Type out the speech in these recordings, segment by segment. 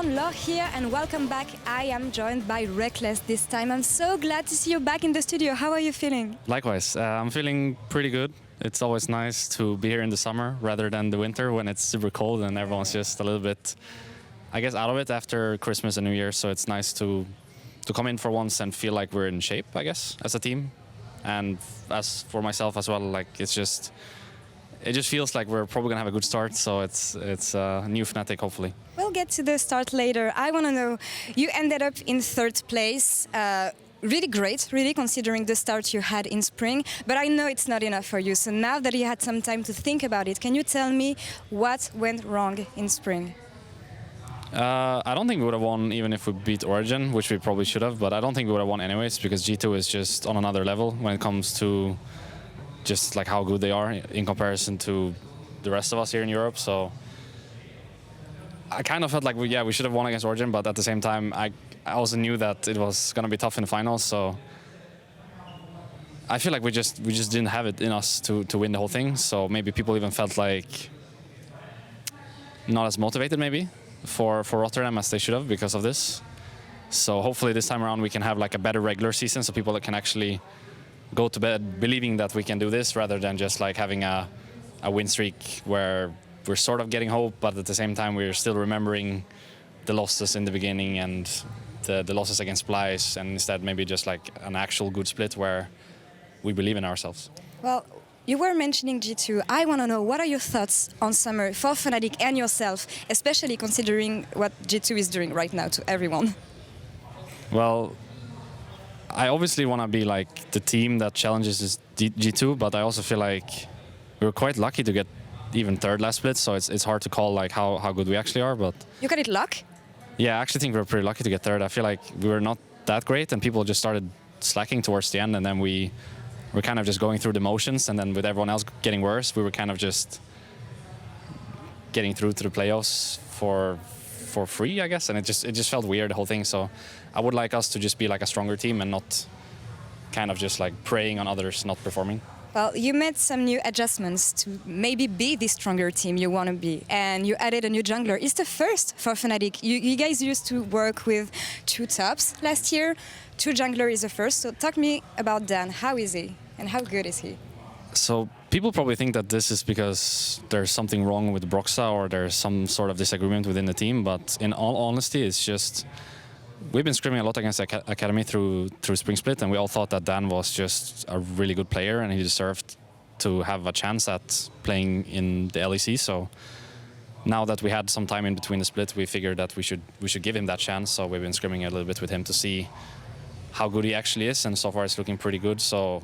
everyone, Laure here and welcome back. I am joined by Rekkles this time. I'm so glad to see you back in the studio. How are you feeling? Likewise, I'm feeling pretty good. It's always nice to be here in the summer rather than the winter when it's super cold and everyone's just a little bit, I guess, out of it after Christmas and New Year. So it's nice to come in for once and feel like we're in shape, I guess, as a team. And as for myself as well, like it just feels like we're probably gonna have a good start. So it's a new Fnatic, hopefully. We'll get to the start later. I want to know, you ended up in third place. Really great, really, considering the start you had in spring. But I know it's not enough for you. So now that you had some time to think about it, can you tell me what went wrong in spring? I don't think we would have won even if we beat Origin, which we probably should have. But I don't think we would have won anyways because G2 is just on another level when it comes to just like how good they are in comparison to the rest of us here in Europe. So I kind of felt like we should have won against Origin, but at the same time I also knew that it was gonna be tough in the finals. So I feel like we just didn't have it in us to win the whole thing. So maybe people even felt like not as motivated maybe for Rotterdam as they should have because of this. So hopefully this time around we can have like a better regular season so people that can actually go to bed believing that we can do this rather than just like having a win streak where we're sort of getting hope, but at the same time we're still remembering the losses in the beginning and the losses against Splice, and instead maybe just like an actual good split where we believe in ourselves. Well, you were mentioning G2. I want to know, what are your thoughts on summer for Fnatic and yourself, especially considering what G2 is doing right now to everyone? Well, I obviously want to be like the team that challenges G2, but I also feel like we were quite lucky to get even third last split, so it's hard to call like how good we actually are. But you got it luck? Yeah, I actually think we were pretty lucky to get third. I feel like we were not that great and people just started slacking towards the end, and then we were kind of just going through the motions, and then with everyone else getting worse, we were kind of just getting through to the playoffs for free, I guess, and it just felt weird, the whole thing. So I would like us to just be like a stronger team and not kind of just like preying on others not performing. Well, you made some new adjustments to maybe be the stronger team you want to be, and you added a new jungler. It's the first for Fnatic. You guys used to work with 2 tops last year. 2 jungler is the first. So talk me about Dan. How is he and how good is he? So people probably think that this is because there's something wrong with Broxah or there's some sort of disagreement within the team, but in all honesty, it's just we've been scrimming a lot against Academy through Spring Split, and we all thought that Dan was just a really good player and he deserved to have a chance at playing in the LEC. So now that we had some time in between the split, we figured that we should give him that chance. So we've been scrimming a little bit with him to see how good he actually is, and so far it's looking pretty good. So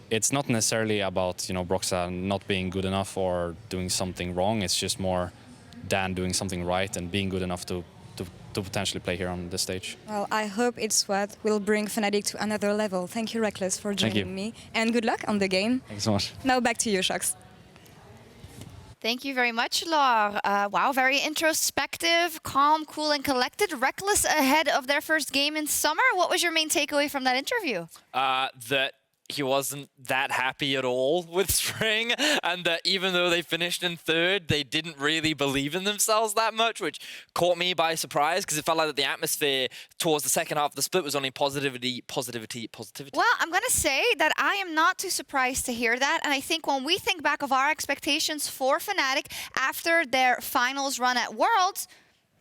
it's not necessarily about Broxah not being good enough or doing something wrong. It's just more Dan doing something right and being good enough to potentially play here on this stage. Well, I hope it's what will bring Fnatic to another level. Thank you, Rekkles, for joining me. And good luck on the game. Thank you so much. Now back to you, Sjokz. Thank you very much, Laure. Wow, very introspective, calm, cool, and collected. Rekkles ahead of their first game in summer. What was your main takeaway from that interview? That he wasn't that happy at all with Spring, and that even though they finished in third, they didn't really believe in themselves that much, which caught me by surprise because it felt like the atmosphere towards the second half of the split was only positivity. Well, I'm going to say that I am not too surprised to hear that, and I think when we think back of our expectations for Fnatic after their finals run at Worlds,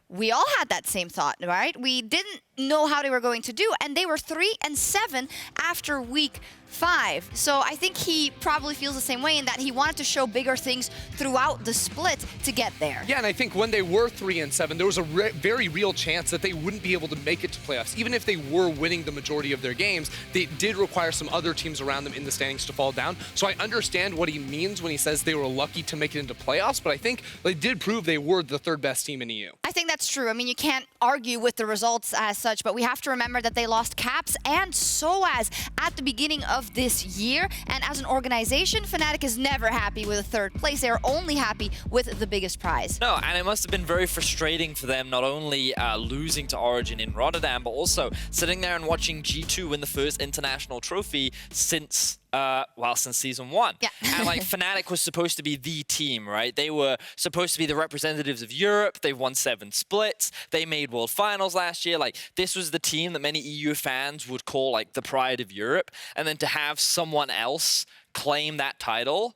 we all had that same thought, right? We didn't know how they were going to do, and they were 3-7 after week 5. So I think he probably feels the same way in that he wanted to show bigger things throughout the split to get there. Yeah, and I think when they were 3-7, there was a very real chance that they wouldn't be able to make it to playoffs. Even if they were winning the majority of their games, they did require some other teams around them in the standings to fall down. So I understand what he means when he says they were lucky to make it into playoffs, but I think they did prove they were the 3rd best team in EU. I think that's true. I mean, you can't argue with the results as such, but we have to remember that they lost Caps and Soaz at the beginning of this year, and as an organization, Fnatic is never happy with a 3rd place. They're only happy with the biggest prize. No, and it must have been very frustrating for them, not only losing to Origin in Rotterdam, but also sitting there and watching G2 win the first international trophy since well, since season 1. Yeah. And like Fnatic was supposed to be the team, right? They were supposed to be the representatives of Europe. They've won 7 splits. They made World Finals last year. Like this was the team that many EU fans would call like the pride of Europe. And then to have someone else claim that title,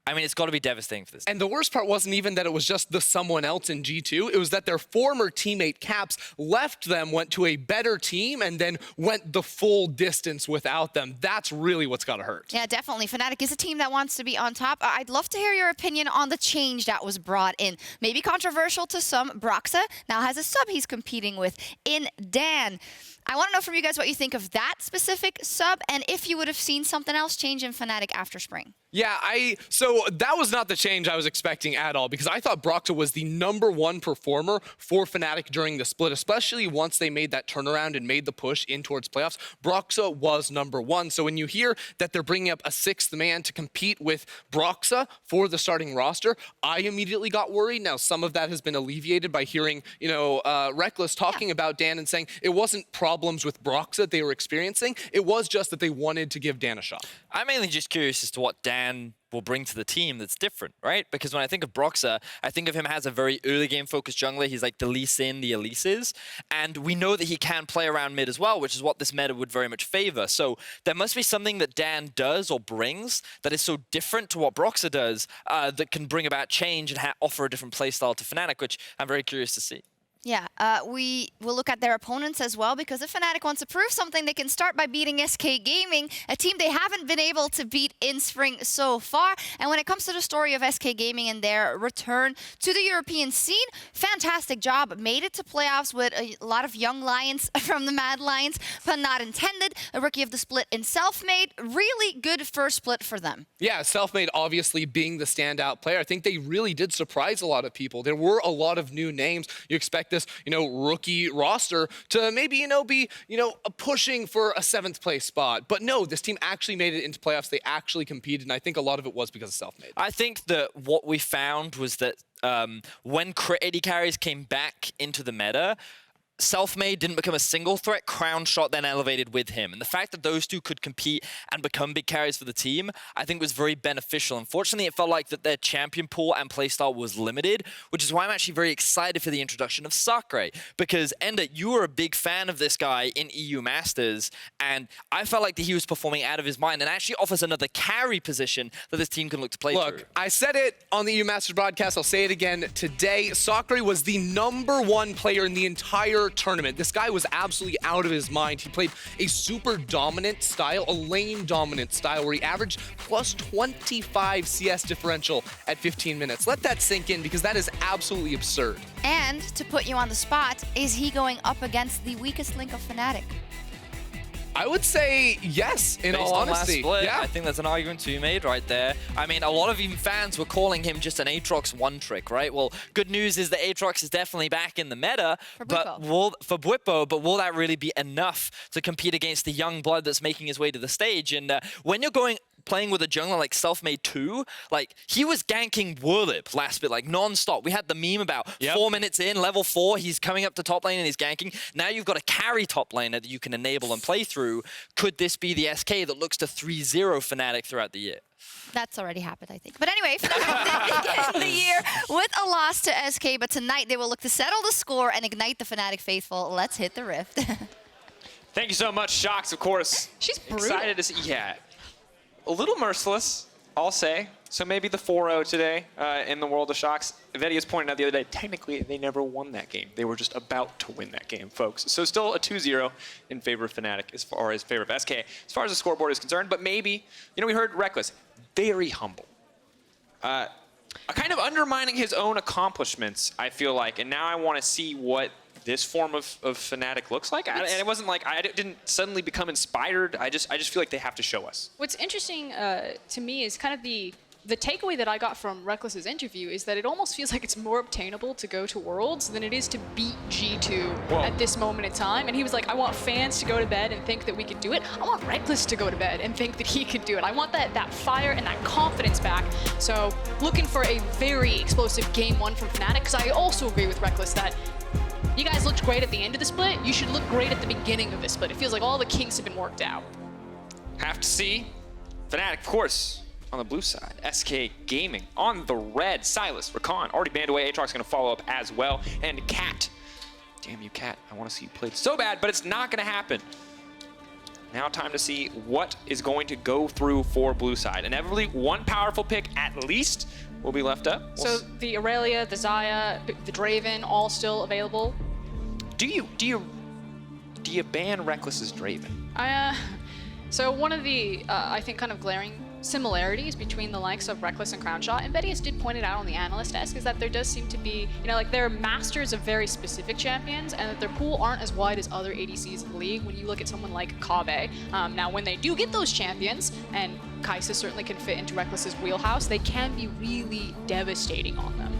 I mean, it's got to be devastating for this team. And the worst part wasn't even that it was just the someone else in G2. It was that their former teammate Caps left them, went to a better team, and then went the full distance without them. That's really what's got to hurt. Yeah, definitely. Fnatic is a team that wants to be on top. I'd love to hear your opinion on the change that was brought in. Maybe controversial to some. Broxah now has a sub he's competing with in Dan. I want to know from you guys what you think of that specific sub, and if you would have seen something else change in Fnatic after spring. Yeah, so that was not the change I was expecting at all, because I thought Broxah was the #1 performer for Fnatic during the split, especially once they made that turnaround and made the push in towards playoffs. Broxah was #1. So when you hear that they're bringing up a 6th man to compete with Broxah for the starting roster, I immediately got worried. Now, some of that has been alleviated by hearing, Rekkles talking about Dan and saying it wasn't problems with Broxah they were experiencing. It was just that they wanted to give Dan a shot. I'm mainly just curious as to what Dan will bring to the team that's different, right? Because when I think of Broxah, I think of him as a very early game focused jungler. He's like the Lee Sin, the Elises. And we know that he can play around mid as well, which is what this meta would very much favor. So there must be something that Dan does or brings that is so different to what Broxah does that can bring about change and offer a different playstyle to Fnatic, which I'm very curious to see. Yeah, we will look at their opponents as well, because if Fnatic wants to prove something, they can start by beating SK Gaming, a team they haven't been able to beat in spring so far. And when it comes to the story of SK Gaming and their return to the European scene, fantastic job. Made it to playoffs with a lot of young lions from the Mad Lions, pun not intended. A rookie of the split in Selfmade. Really good first split for them. Yeah, Selfmade obviously being the standout player. I think they really did surprise a lot of people. There were a lot of new names. You expect this, rookie roster to maybe, be, pushing for a 7th place spot. But no, this team actually made it into playoffs. They actually competed, and I think a lot of it was because of Selfmade. I think that what we found was that when AD carries came back into the meta, Selfmade didn't become a single threat. Crownshot then elevated with him. And the fact that those two could compete and become big carries for the team, I think was very beneficial. Unfortunately, it felt like that their champion pool and playstyle was limited, which is why I'm actually very excited for the introduction of Sacre. Because, Ender, you were a big fan of this guy in EU Masters, and I felt like that he was performing out of his mind and actually offers another carry position that this team can look to play through. Look, I said it on the EU Masters broadcast. I'll say it again today. Sacre was the #1 player in the entire tournament. This guy was absolutely out of his mind. He played a super dominant style, a lane dominant style, where he averaged plus 25 CS differential at 15 minutes. Let that sink in, because that is absolutely absurd. And to put you on the spot, is he going up against the weakest link of Fnatic? I would say yes, in all honesty. Last split, yeah. I think there's an argument to be made right there. I mean, a lot of even fans were calling him just an Aatrox one trick, right? Well, good news is that Aatrox is definitely back in the meta for Bwipo, but will that really be enough to compete against the young blood that's making his way to the stage? And when you're playing with a jungler like Selfmade 2, like, he was ganking Wurlip last split, like, non-stop. We had the meme about 4 minutes in, level 4, he's coming up to top lane and he's ganking. Now you've got a carry top laner that you can enable and play through. Could this be the SK that looks to 3-0 Fnatic throughout the year? That's already happened, I think. But anyway, Fnatic did begin the year with a loss to SK, but tonight they will look to settle the score and ignite the Fnatic faithful. Let's hit the rift. Thank you so much, Sjokz, of course. She's brutal. Excited to see, yeah. A little merciless, I'll say. So maybe the 4-0 today in the world of Sjokz. Vedius pointed out the other day, technically they never won that game. They were just about to win that game, folks. So still a 2-0 in favor of Fnatic as far as favor of SK, as far as the scoreboard is concerned. But maybe, we heard Rekkles, very humble. Kind of undermining his own accomplishments, I feel like. And now I want to see what this form of Fnatic looks like. And it wasn't like I didn't suddenly become inspired. I just feel like they have to show us. What's interesting to me is kind of the takeaway that I got from Rekkles' interview is that it almost feels like it's more obtainable to go to Worlds than it is to beat G2 at this moment in time. And he was like, I want fans to go to bed and think that we could do it. I want Rekkles to go to bed and think that he could do it. I want that fire and that confidence back. So looking for a very explosive game 1 from Fnatic, because I also agree with Rekkles that you guys looked great at the end of the split. You should look great at the beginning of this split. It feels like all the kinks have been worked out. Have to see. Fnatic, of course, on the blue side. SK Gaming on the red. Silas, Rakan already banned away. Aatrox's going to follow up as well. And Cat. Damn you, Cat. I want to see you played so bad, but it's not going to happen. Now time to see what is going to go through for blue side. Inevitably, one powerful pick at least will be left up. So the Irelia, the Xayah, the Draven, all still available. Do you ban Rekkles' Draven? So one of the, I think, kind of glaring similarities between the likes of Rekkles and Crownshot, and Vedius did point it out on the Analyst desk, is that there does seem to be, you know, like they're masters of very specific champions, and that their pool aren't as wide as other ADCs in the league when you look at someone like Kaveh. Now, when they do get those champions, and Kai'Sa certainly can fit into Rekkles' wheelhouse, they can be really devastating on them.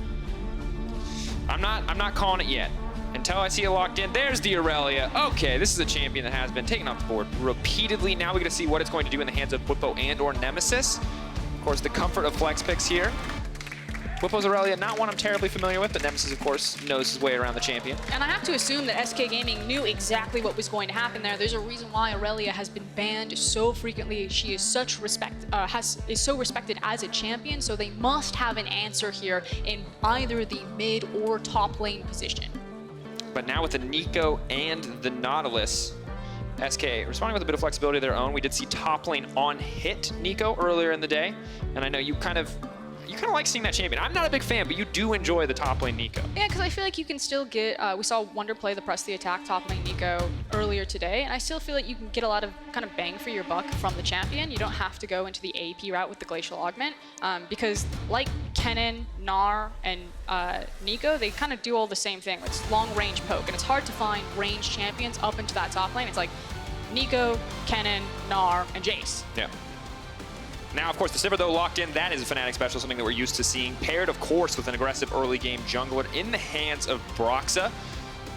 I'm not calling it yet. Until I see it locked in. There's the Irelia. Okay, this is a champion that has been taken off the board repeatedly. Now we get to see what it's going to do in the hands of Bwipo and or Nemesis. Of course, the comfort of flex picks here. Bwipo's Irelia, not one I'm terribly familiar with, but Nemesis, of course, knows his way around the champion. And I have to assume that SK Gaming knew exactly what was going to happen there. There's a reason why Irelia has been banned so frequently. She is such is so respected as a champion, so they must have an answer here in either the mid or top lane position. But now with the Neeko and the Nautilus, SK responding with a bit of flexibility of their own. We did see top lane on hit Neeko earlier in the day, and I know you kind of like seeing that champion. I'm not a big fan, but you do enjoy the top lane Neeko. Yeah, because I feel like you can still get, we saw Wonder play the press the attack top lane Neeko earlier today, and I still feel like you can get a lot of kind of bang for your buck from the champion. You don't have to go into the AP route with the Glacial Augment, because like Kennen, Gnar, and Neeko, they kind of do all the same thing. It's long range poke, and it's hard to find range champions up into that top lane. It's like Neeko, Kennen, Gnar, and Jace. Yeah. Now, of course, the Sivir, though, locked in. That is a Fnatic special, something that we're used to seeing. Paired, of course, with an aggressive early game jungler in the hands of Broxah.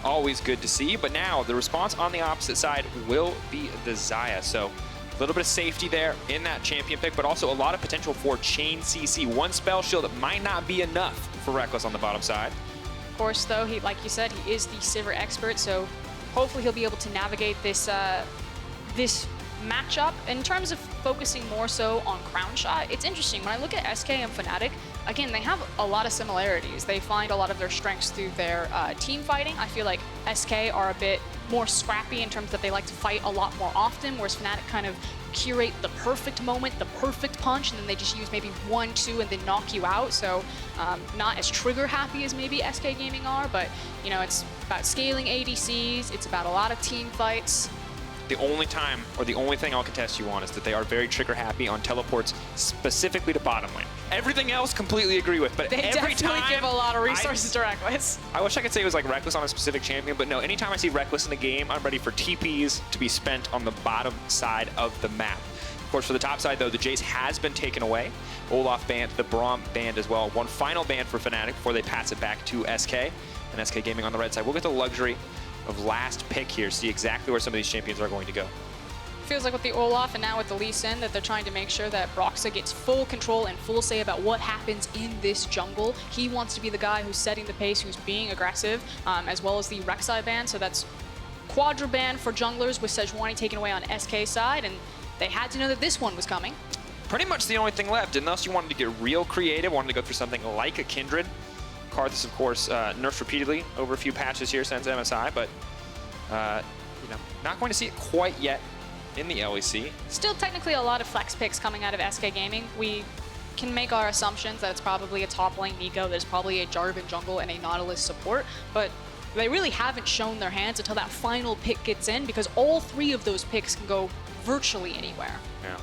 Always good to see. But now, the response on the opposite side will be the Xayah. So, a little bit of safety there in that champion pick, but also a lot of potential for chain CC. One spell shield that might not be enough for Rekkles on the bottom side. Of course, though, he, like you said, he is the Sivir expert, so hopefully he'll be able to navigate this this matchup. In terms of focusing more so on Crownshot, it's interesting. When I look at SK and Fnatic, again, they have a lot of similarities. They find a lot of their strengths through their team fighting. I feel like SK are a bit more scrappy in terms that they like to fight a lot more often, whereas Fnatic kind of curate the perfect moment, the perfect punch, and then they just use maybe 1, 2, and then knock you out. So not as trigger happy as maybe SK Gaming are, but you know, it's about scaling ADCs, it's about a lot of team fights. The only time, or the only thing I'll contest you on, is that they are very trigger happy on teleports, specifically to bottom lane. Everything else, completely agree with, but they every definitely time give a lot of resources to Rekkles. I wish I could say it was like Rekkles on a specific champion, but no, anytime I see Rekkles in the game, I'm ready for TPs to be spent on the bottom side of the map. Of course, for the top side, though, the Jace has been taken away. Olaf banned, the Braum banned as well. One final ban for Fnatic before they pass it back to SK. And SK Gaming on the red side. We'll get the luxury of last pick here, see exactly where some of these champions are going to go. Feels like with the Olaf and now with the Elise, that they're trying to make sure that Broxah gets full control and full say about what happens in this jungle. He wants to be the guy who's setting the pace, who's being aggressive, as well as the Rek'Sai ban. So that's Quadra ban for junglers with Sejuani taken away on SK side, and they had to know that this one was coming. Pretty much the only thing left, unless you wanted to get real creative, wanted to go for something like a Kindred. Karthus, of course, nerfed repeatedly over a few patches here since MSI, but you know, not going to see it quite yet in the LEC. Still technically a lot of flex picks coming out of SK Gaming. We can make our assumptions that it's probably a top lane Neeko, there's probably a Jarvan jungle and a Nautilus support, but they really haven't shown their hands until that final pick gets in, because all 3 of those picks can go virtually anywhere. Yeah.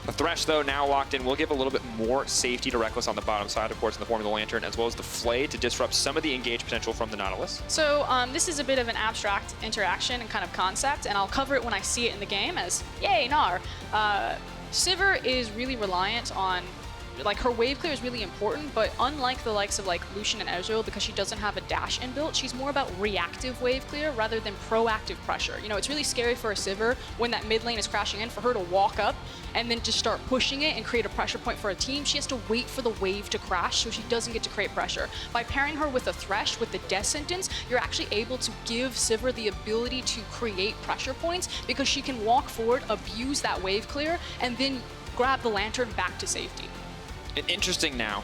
The Thresh, though, now locked in, will give a little bit more safety to Rekkles on the bottom side, of course, in the form of the Lantern, as well as the Flay to disrupt some of the engage potential from the Nautilus. So this is a bit of an abstract interaction and kind of concept, and I'll cover it when I see it in the game as, yay, Gnar. Sivir is really reliant on, like, her wave clear is really important, but unlike the likes of like Lucian and Ezreal, because she doesn't have a dash inbuilt, she's more about reactive wave clear rather than proactive pressure. You know, it's really scary for a Sivir when that mid lane is crashing in for her to walk up and then just start pushing it and create a pressure point for a team. She has to wait for the wave to crash so she doesn't get to create pressure. By pairing her with a Thresh, with the death sentence, you're actually able to give Sivir the ability to create pressure points because she can walk forward, abuse that wave clear, and then grab the Lantern back to safety. Interesting now.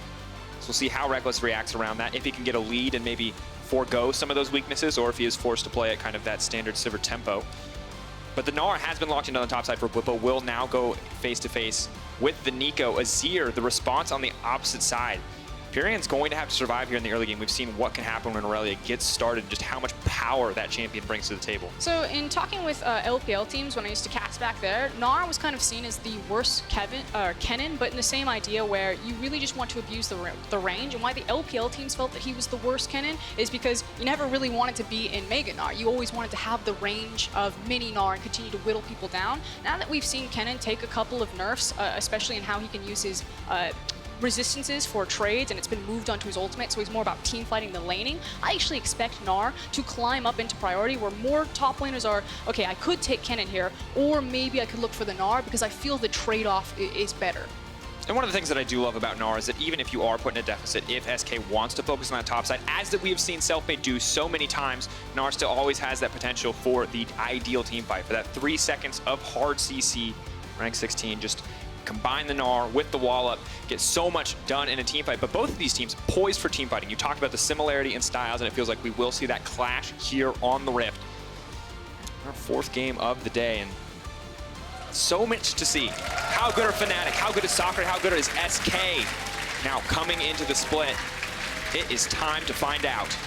So we'll see how Rekkles reacts around that, if he can get a lead and maybe forego some of those weaknesses, or if he is forced to play at kind of that standard Sivir tempo. But the Gnar has been locked into on the top side for Bwipo, will now go face-to-face with the Neeko. Azir, the response on the opposite side. Pirean's going to have to survive here in the early game. We've seen what can happen when Irelia gets started, just how much power that champion brings to the table. So in talking with LPL teams, when I used to cast back there, Gnar was kind of seen as the worst Kennen, but in the same idea where you really just want to abuse the range. And why the LPL teams felt that he was the worst Kennen is because you never really wanted to be in Mega Gnar. You always wanted to have the range of Mini Gnar and continue to whittle people down. Now that we've seen Kennen take a couple of nerfs, especially in how he can use his resistances for trades, and it's been moved onto his ultimate, so he's more about team fighting than laning. I actually expect Gnar to climb up into priority where more top laners are, okay, I could take Kennen here, or maybe I could look for the Gnar because I feel the trade-off is better. And one of the things that I do love about Gnar is that even if you are put in a deficit, if SK wants to focus on that top side, as that we have seen Selfmade do so many times, Gnar still always has that potential for the ideal team fight, for that 3 seconds of hard CC, rank 16, just combine the Gnar with the wall up, get so much done in a team fight. But both of these teams poised for team fighting. You talked about the similarity in styles, and it feels like we will see that clash here on the Rift. Our 4th game of the day, and so much to see. How good are Fnatic? How good is Sacre? How good is SK? Now coming into the split, it is time to find out.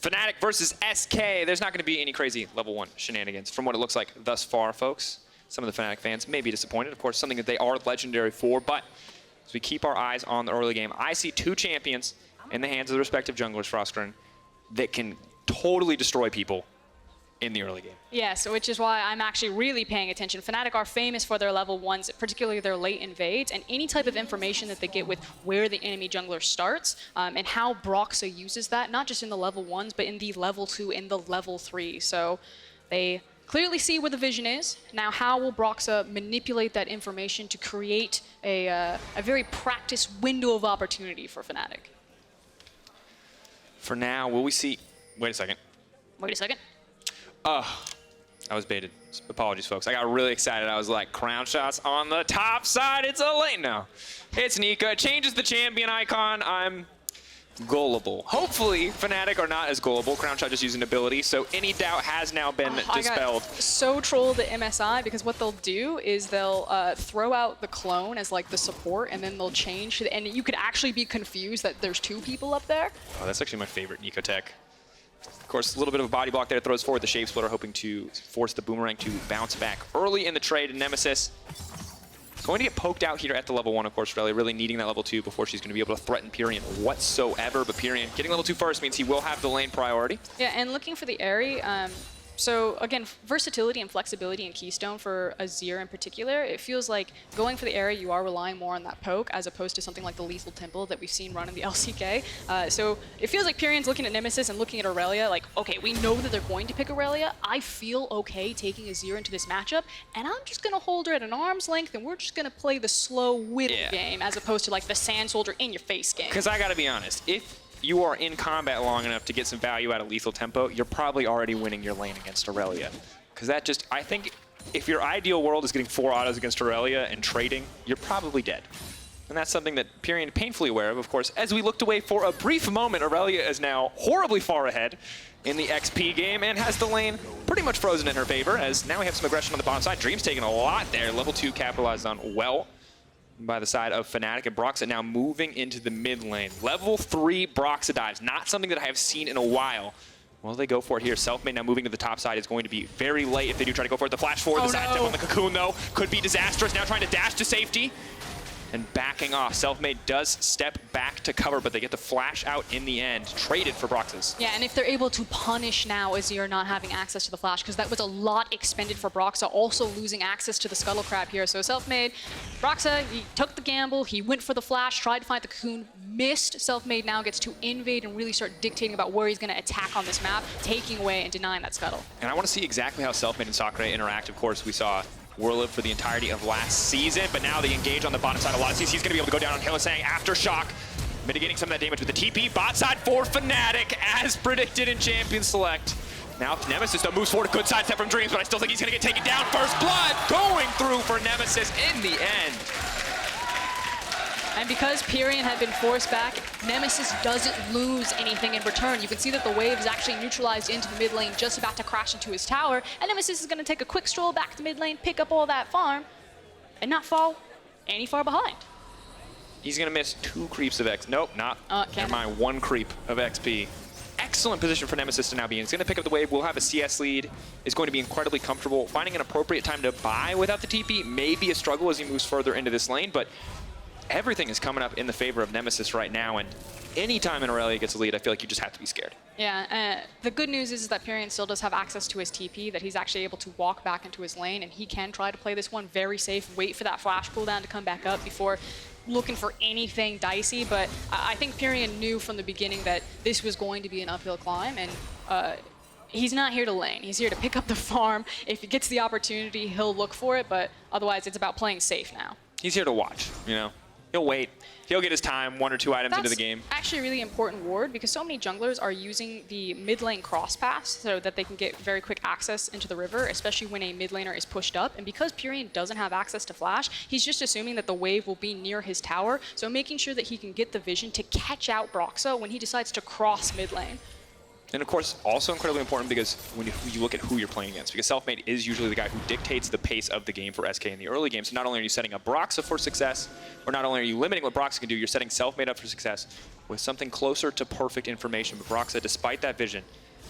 Fnatic versus SK. There's not going to be any crazy level 1 shenanigans from what it looks like thus far, folks. Some of the Fnatic fans may be disappointed. Of course, something that they are legendary for, but as we keep our eyes on the early game, I see 2 champions in the hands of the respective junglers, Froskurinn, that can totally destroy people in the early game. Yes, which is why I'm actually really paying attention. Fnatic are famous for their level 1s, particularly their late invades, and any type of information that they get with where the enemy jungler starts, and how Broxah uses that, not just in the level 1s, but in the level 2 and the level 3. So they clearly see where the vision is. Now, how will Broxah manipulate that information to create a very practiced window of opportunity for Fnatic? For now, will we see... Wait a second. Wait a second. Oh, I was baited. Apologies, folks. I got really excited. I was like, Crownshot's on the top side. It's a lane now. It's Neeko. It changes the champion icon. I'm gullible. Hopefully, Fnatic are not as gullible. Crownshot just used an ability, so any doubt has now been dispelled. I got so trolled at MSI because what they'll do is they'll throw out the clone as like the support, and then they'll change, and you could actually be confused that there's 2 people up there. Oh, that's actually my favorite Neeko tech. Of course, a little bit of a body block there, throws forward the Shape Splitter, hoping to force the Boomerang to bounce back early in the trade. Nemesis is going to get poked out here at the level 1, of course, really needing that level 2 before she's going to be able to threaten Pirean whatsoever. But Pirean getting level 2 first means he will have the lane priority. Yeah, and looking for the Aerie, so again, versatility and flexibility in Keystone for Azir in particular, it feels like going for the Aerie, you are relying more on that poke as opposed to something like the Lethal Temple that we've seen run in the LCK. So it feels like Pirean's looking at Nemesis and looking at Irelia like, okay, we know that they're going to pick Irelia. I feel okay taking Azir into this matchup, and I'm just going to hold her at an arm's length, and we're just going to play the slow whittle game as opposed to like the Sand Soldier in your face game. Because I got to be honest, if you are in combat long enough to get some value out of Lethal Tempo, you're probably already winning your lane against Irelia. Because that just, I think, if your ideal world is getting 4 autos against Irelia and trading, you're probably dead. And that's something that Pirean painfully aware of course. As we looked away for a brief moment, Irelia is now horribly far ahead in the XP game and has the lane pretty much frozen in her favor, as now we have some aggression on the bottom side. Dream's taking a lot there. Level 2 capitalized on well by the side of Fnatic, and Broxah now moving into the mid lane. Level 3 Broxah dives, not something that I have seen in a while. Well, they go for it here. Selfmade now moving to the top side is going to be very late if they do try to go for it. The flash forward, the side step on the cocoon though, could be disastrous. Now trying to dash to safety. and backing off. Selfmade does step back to cover, but they get the flash out in the end. Traded for Broxah's. Yeah, and if they're able to punish now Azir not having access to the flash, because that was a lot expended for Broxah, also losing access to the Scuttle Crab here. So Selfmade, Broxah, he took the gamble, he went for the flash, tried to find the cocoon, missed. Selfmade now gets to invade and really start dictating about where he's going to attack on this map, taking away and denying that Scuttle. And I want to see exactly how Selfmade and Sacre interact. Of course, we saw Warlive for the entirety of last season, but now they engage on the bottom side a lot. He's going to be able to go down on Hylissang after Shock, mitigating some of that damage with the TP. Bot side for Fnatic, as predicted in Champion Select. Now Nemesis though moves forward, a good side step from Dreams, but I still think he's going to get taken down. First blood going through for Nemesis in the end. And because Pirean had been forced back, Nemesis doesn't lose anything in return. You can see that the wave is actually neutralized into the mid lane, just about to crash into his tower. And Nemesis is going to take a quick stroll back to mid lane, pick up all that farm, and not fall any far behind. He's going to miss 2 creeps of X. Nope, not. Never mind, 1 creep of XP. Excellent position for Nemesis to now be in. He's going to pick up the wave. We'll have a CS lead. Is going to be incredibly comfortable. Finding an appropriate time to buy without the TP may be a struggle as he moves further into this lane, but everything is coming up in the favor of Nemesis right now, and anytime an Irelia gets a lead, I feel like you just have to be scared. Yeah, the good news is that Pirean still does have access to his TP, that he's actually able to walk back into his lane, and he can try to play this one very safe, wait for that flash cooldown to come back up before looking for anything dicey. But I think Pirean knew from the beginning that this was going to be an uphill climb, and he's not here to lane. He's here to pick up the farm. If he gets the opportunity, he'll look for it, but otherwise it's about playing safe now. He's here to watch, you know? He'll wait. He'll get his time, 1 or 2 items into the game. That's actually a really important ward, because so many junglers are using the mid lane cross pass so that they can get very quick access into the river, especially when a mid laner is pushed up. And because Pirean doesn't have access to flash, he's just assuming that the wave will be near his tower, so making sure that he can get the vision to catch out Broxah when he decides to cross mid lane. And of course, also incredibly important because when you look at who you're playing against, because Selfmade is usually the guy who dictates the pace of the game for SK in the early game. So not only are you setting up Broxah for success, or not only are you limiting what Broxah can do, you're setting Selfmade up for success with something closer to perfect information. But Broxah, despite that vision,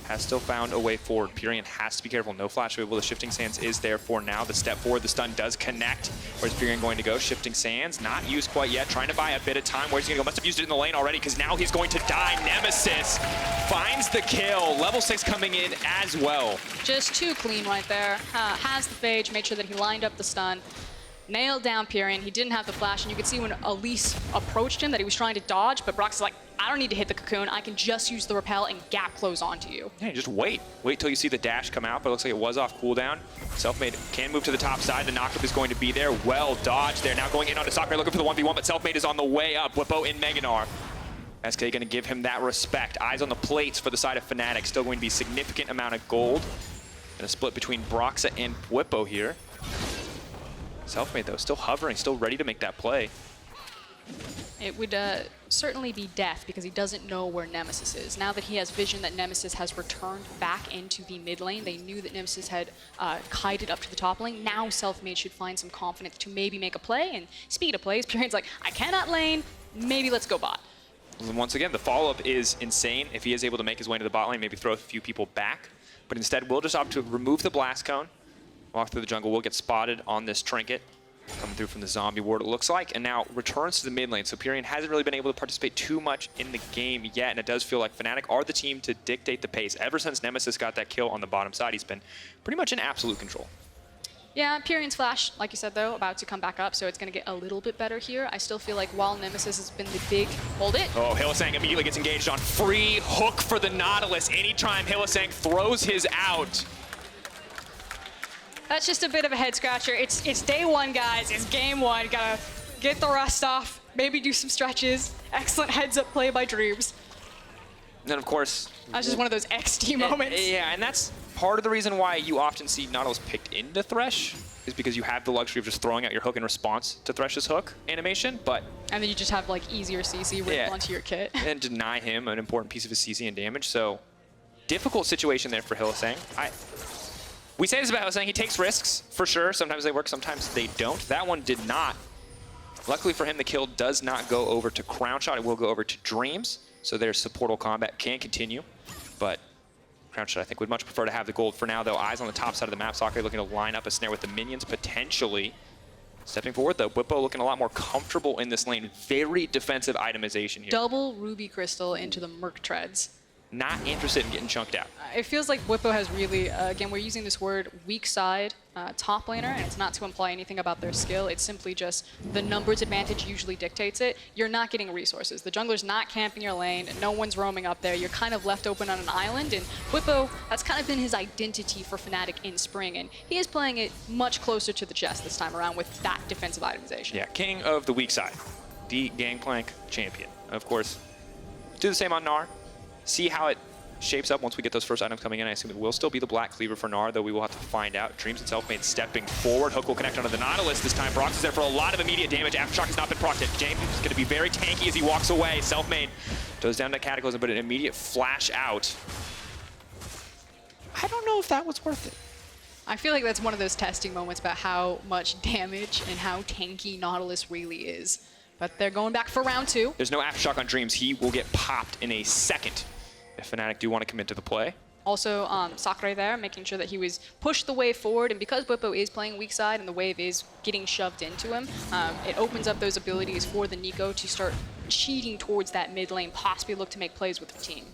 has still found a way forward. Pirean has to be careful. No flash available. The Shifting Sands is there for now. The step forward, the stun does connect. Where's Pirean going to go? Shifting Sands, not used quite yet. Trying to buy a bit of time. Where's he going to go? Must have used it in the lane already, because now he's going to die. Nemesis finds the kill. Level 6 coming in as well. Just too clean right there. Has the phage, made sure that he lined up the stun. Nailed down Pirean. He didn't have the flash, and you could see when Elise approached him that he was trying to dodge, but Broxah's like, I don't need to hit the cocoon. I can just use the repel and gap close onto you. Yeah, just wait. Wait till you see the dash come out, but it looks like it was off cooldown. Selfmade can move to the top side. The knockup is going to be there. Well dodged there. Now going in onto Sacre, looking for the 1v1, but Selfmade is on the way up. Bwipo in Gnar. SK going to give him that respect. Eyes on the plates for the side of Fnatic. Still going to be a significant amount of gold. And a split between Broxah and Bwipo here. Selfmade, though, still hovering, still ready to make that play. It would certainly be death, because he doesn't know where Nemesis is. Now that he has vision that Nemesis has returned back into the mid lane, they knew that Nemesis had kited up to the top lane. Now Selfmade should find some confidence to maybe make a play, and speed of plays, Pirean's like, I cannot lane, maybe let's go bot. And once again, the follow-up is insane. If he is able to make his way into the bot lane, maybe throw a few people back, but instead we'll just opt to remove the blast cone, walk through the jungle. We'll get spotted on this trinket. Coming through from the zombie ward, it looks like, and now returns to the mid lane. So Pirean hasn't really been able to participate too much in the game yet, and it does feel like Fnatic are the team to dictate the pace. Ever since Nemesis got that kill on the bottom side, he's been pretty much in absolute control. Yeah, Pirean's flash, like you said though, about to come back up, so it's going to get a little bit better here. I still feel like while Nemesis has been the big... Hold it. Oh, Hylissang immediately gets engaged on. Free hook for the Nautilus. Anytime Hylissang throws his out. That's just a bit of a head scratcher. It's day one, guys. It's game one. Gotta get the rust off, maybe do some stretches. Excellent heads up play by Dreams. And then, of course... That's just one of those XD moments. Yeah, and that's part of the reason why you often see Nautilus picked into Thresh, is because you have the luxury of just throwing out your hook in response to Thresh's hook animation, but... And then you just have, like, easier CC ripped onto your kit. And deny him an important piece of his CC and damage, so... Difficult situation there for Hylissang. We say this about Hylissang, he takes risks, for sure. Sometimes they work, sometimes they don't. That one did not. Luckily for him, the kill does not go over to Crownshot. It will go over to Dreams. So their supportal combat can continue. But Crownshot, I think, would much prefer to have the gold for now, though. Eyes on the top side of the map. Sacre looking to line up a snare with the minions, potentially. Stepping forward, though, Bwipo looking a lot more comfortable in this lane. Very defensive itemization here. Double Ruby Crystal into the Merc Treads. Not interested in getting chunked out. It feels like Bwipo has really, again, we're using this word weak side top laner, and it's not to imply anything about their skill. It's simply just the numbers advantage usually dictates it. You're not getting resources. The jungler's not camping your lane. No one's roaming up there. You're kind of left open on an island, and Bwipo, that's kind of been his identity for Fnatic in spring, and he is playing it much closer to the chest this time around with that defensive itemization. Yeah, king of the weak side. The Gangplank champion. Of course, do the same on Gnar. See how it shapes up once we get those first items coming in. I assume it will still be the Black Cleaver for Gnar, though we will have to find out. Dreams and Selfmade stepping forward. Hook will connect onto the Nautilus this time. Broxah is there for a lot of immediate damage. Aftershock has not been procced. James is going to be very tanky as he walks away. Selfmade goes down to Cataclysm, but an immediate flash out. I don't know if that was worth it. I feel like that's one of those testing moments about how much damage and how tanky Nautilus really is. But they're going back for round 2. There's no Aftershock on Dreams. He will get popped in a second if Fnatic do want to commit to the play. Also, Sacre there, making sure that he was pushed the wave forward, and because Bwipo is playing weak side and the wave is getting shoved into him, it opens up those abilities for the Neeko to start cheating towards that mid lane, possibly look to make plays with the team.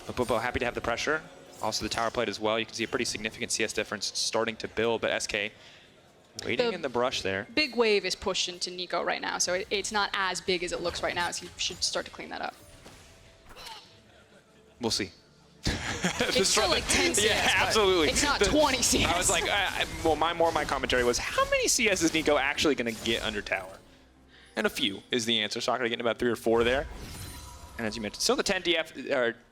But Bwipo happy to have the pressure. Also the tower plate as well. You can see a pretty significant CS difference starting to build, but SK waiting in the brush there. Big wave is pushed into Neeko right now, so it's not as big as it looks right now, so you should start to clean that up. We'll see. It's still like 10 CS, yeah, absolutely. It's not 20 CS. I was like, well, my commentary was, how many CS is Neeko actually going to get under tower? And a few is the answer. Sacre getting about 3 or 4 there. And as you mentioned, still the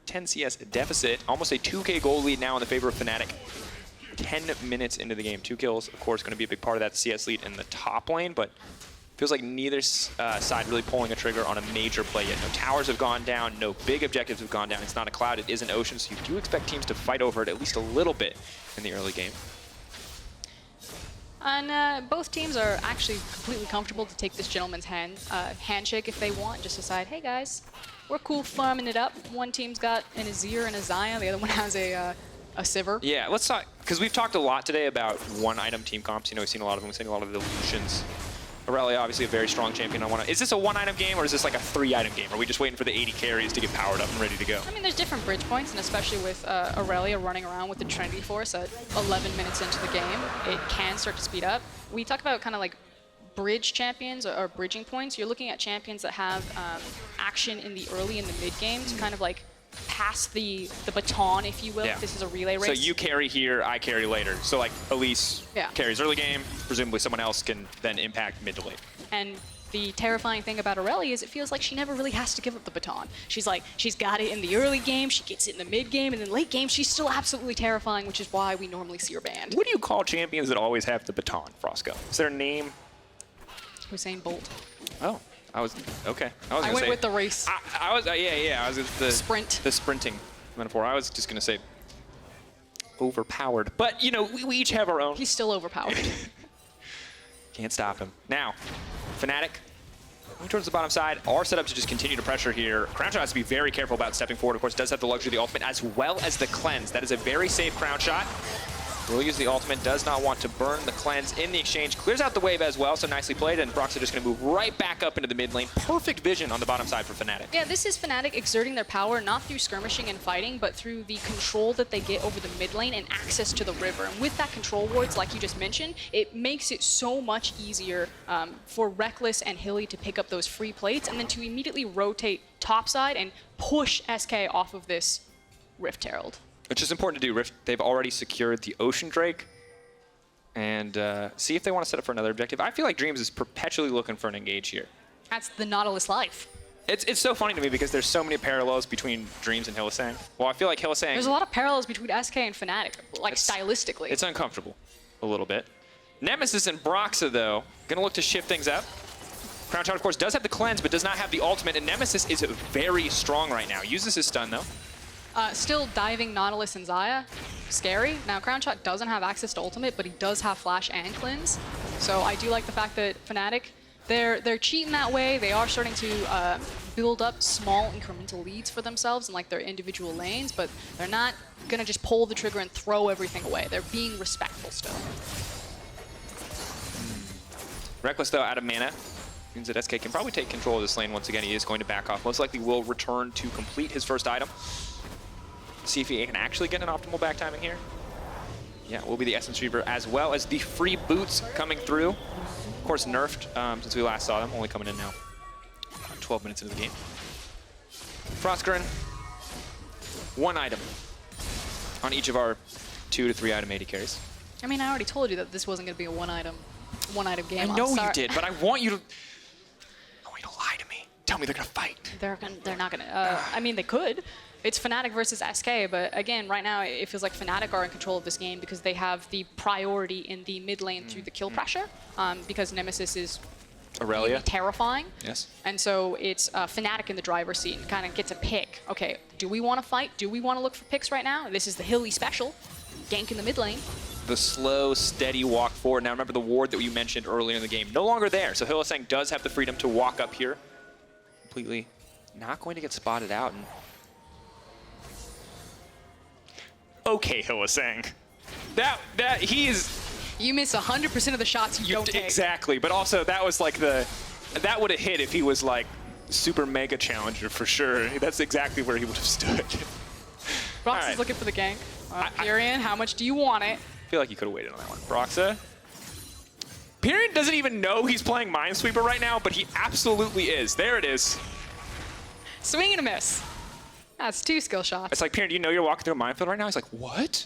10 CS deficit. Almost a 2K goal lead now in the favor of Fnatic. 10 minutes into the game. 2 kills, of course, going to be a big part of that CS lead in the top lane, but feels like neither side really pulling a trigger on a major play yet. No towers have gone down, no big objectives have gone down. It's not a cloud, it is an ocean, so you do expect teams to fight over it at least a little bit in the early game. And both teams are actually completely comfortable to take this gentleman's handshake if they want. Just decide, hey guys, we're cool farming it up. One team's got an Azir and a Xayah, the other one has a Sivir. Yeah, let's talk, because we've talked a lot today about one-item team comps. You know, we've seen a lot of them, we've seen a lot of the Lucians. Irelia, obviously a very strong champion on one. Is this a one-item game or is this like a 3-item game? Are we just waiting for the 80 carries to get powered up and ready to go? I mean, there's different bridge points, and especially with Irelia running around with the Trinity Force at 11 minutes into the game, it can start to speed up. We talk about kind of like bridge champions or bridging points. You're looking at champions that have action in the early and the mid game to kind of like pass the baton, if you will. Yeah. This is a relay race. So you carry here, I carry later. So like Elise Yeah. carries early game, presumably someone else can then impact mid to late. And the terrifying thing about Irelia is it feels like she never really has to give up the baton. She's like, she's got it in the early game, she gets it in the mid game, and then late game, she's still absolutely terrifying, which is why we normally see her banned. What do you call champions that always have the baton, Frosco? Is there a name? Usain Bolt. Oh, I was, okay. I went with the race. I was, yeah, I was with the Sprint. The sprinting metaphor. I was just going to say overpowered. But, you know, we each have our own. He's still overpowered. Can't stop him. Now, Fnatic, moving towards the bottom side, are set up to just continue to pressure here. Crownshot has to be very careful about stepping forward. Of course, does have the luxury of the ultimate as well as the cleanse. That is a very safe Crownshot. Will use the ultimate, does not want to burn the cleanse in the exchange. Clears out the wave as well, so nicely played. And Broxah just going to move right back up into the mid lane. Perfect vision on the bottom side for Fnatic. Yeah, this is Fnatic exerting their power not through skirmishing and fighting, but through the control that they get over the mid lane and access to the river. And with that control wards, like you just mentioned, it makes it so much easier for Rekkles and Hilly to pick up those free plates and then to immediately rotate topside and push SK off of this Rift Herald. Which is important to do. Rift, they've already secured the Ocean Drake. And see if they want to set up for another objective. I feel like Dreams is perpetually looking for an engage here. That's the Nautilus life. It's so funny to me because there's so many parallels between Dreams and Hylissang. Well, I feel like Hylissang... There's a lot of parallels between SK and Fnatic, like stylistically. It's uncomfortable a little bit. Nemesis and Broxah, though, going to look to shift things up. Crownshot, of course, does have the cleanse, but does not have the ultimate. And Nemesis is very strong right now. Uses his stun, though. Still diving Nautilus and Xayah. Scary. Now, Crownshot doesn't have access to ultimate, but he does have flash and cleanse. So I do like the fact that Fnatic, they're cheating that way. They are starting to build up small incremental leads for themselves in like their individual lanes, but they're not gonna just pull the trigger and throw everything away. They're being respectful still. Rekkles, though, out of mana. Means that SK can probably take control of this lane once again. He is going to back off. Most likely will return to complete his first item. See if he can actually get an optimal back timing here. Yeah, will be the Essence Reaver as well as the free boots coming through. Of course, nerfed since we last saw them, only coming in now 12 minutes into the game. Froskurinn, 1 item on each of our 2 to 3 item AD carries. I mean, I already told you that this wasn't going to be a one item game. I know you did, but I want you to lie to me. Tell me they're gonna fight. They're not gonna. I mean, they could. It's Fnatic versus SK, but again, right now it feels like Fnatic are in control of this game because they have the priority in the mid lane through the kill pressure. Because Nemesis is Irelia. really terrifying. Yes. And so it's Fnatic in the driver's seat and kind of get to pick. Okay, do we want to fight? Do we want to look for picks right now? This is the Hilly special. Gank in the mid lane. The slow, steady walk forward. Now remember the ward that you mentioned earlier in the game. No longer there, so Hylissang does have the freedom to walk up here. Completely not going to get spotted out. And okay, Hylissang. That he is... You miss 100% of the shots you don't take. Exactly, but also that was like that would have hit if he was like super mega challenger for sure. That's exactly where he would have stood. Broxah's looking for the gank. Pirean, how much do you want it? I feel like you could have waited on that one. Broxah. Pirean doesn't even know he's playing Minesweeper right now, but he absolutely is. There it is. Swing and a miss. That's 2 skill shots. It's like, Pirean, do you know you're walking through a minefield right now? He's like, what?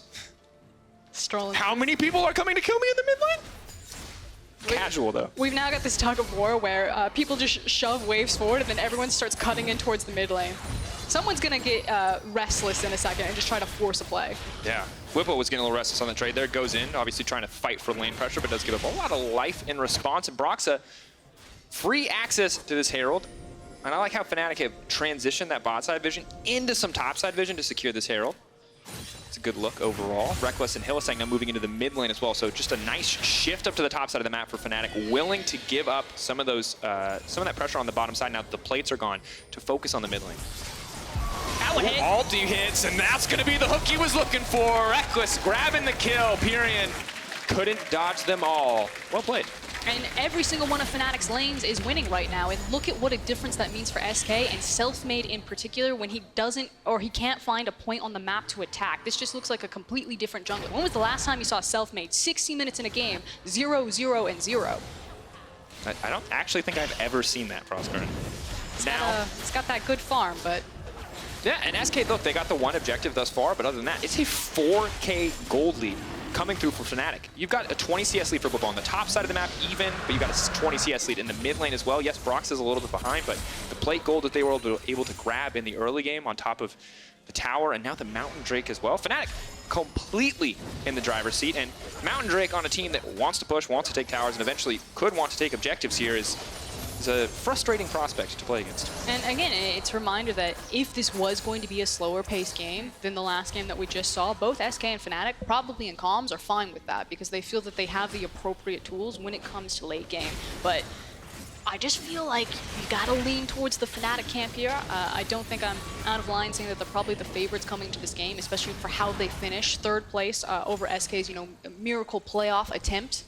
Strolling. How many people are coming to kill me in the mid lane? Casual, though. We've now got this tug of war where people just shove waves forward and then everyone starts cutting in towards the mid lane. Someone's going to get restless in a second and just try to force a play. Yeah. Bwipo was getting a little restless on the trade there. Goes in, obviously trying to fight for lane pressure, but does give up a lot of life in response. And Broxah, free access to this Herald. And I like how Fnatic have transitioned that bot side vision into some top side vision to secure this Herald. It's a good look overall. Rekkles and Hylissang now moving into the mid lane as well. So just a nice shift up to the top side of the map for Fnatic, willing to give up some of those, some of that pressure on the bottom side now that the plates are gone to focus on the mid lane. Ulti hits, and that's going to be the hook he was looking for. Rekkles grabbing the kill. Pirean couldn't dodge them all. Well played. And every single one of Fnatic's lanes is winning right now. And look at what a difference that means for SK and Selfmade in particular when he doesn't or he can't find a point on the map to attack. This just looks like a completely different jungler. When was the last time you saw Selfmade? 60 minutes in a game, 0, 0, and 0. I don't actually think I've ever seen that, Froskurinn. It's got that good farm, but... Yeah, and SK, look, they got the 1 objective thus far, but other than that, it's a 4K gold lead coming through for Fnatic. You've got a 20 CS lead for Bwipo on the top side of the map even, but you've got a 20 CS lead in the mid lane as well. Yes, Broxah is a little bit behind, but the plate gold that they were able to grab in the early game on top of the tower, and now the Mountain Drake as well. Fnatic completely in the driver's seat, and Mountain Drake on a team that wants to push, wants to take towers, and eventually could want to take objectives here is a frustrating prospect to play against. And again, it's a reminder that if this was going to be a slower paced game than the last game that we just saw, both SK and Fnatic, probably in comms, are fine with that because they feel that they have the appropriate tools when it comes to late game. But I just feel like you gotta lean towards the Fnatic camp here. I don't think I'm out of line saying that they're probably the favorites coming to this game, especially for how they finish 3rd place over SK's, miracle playoff attempt.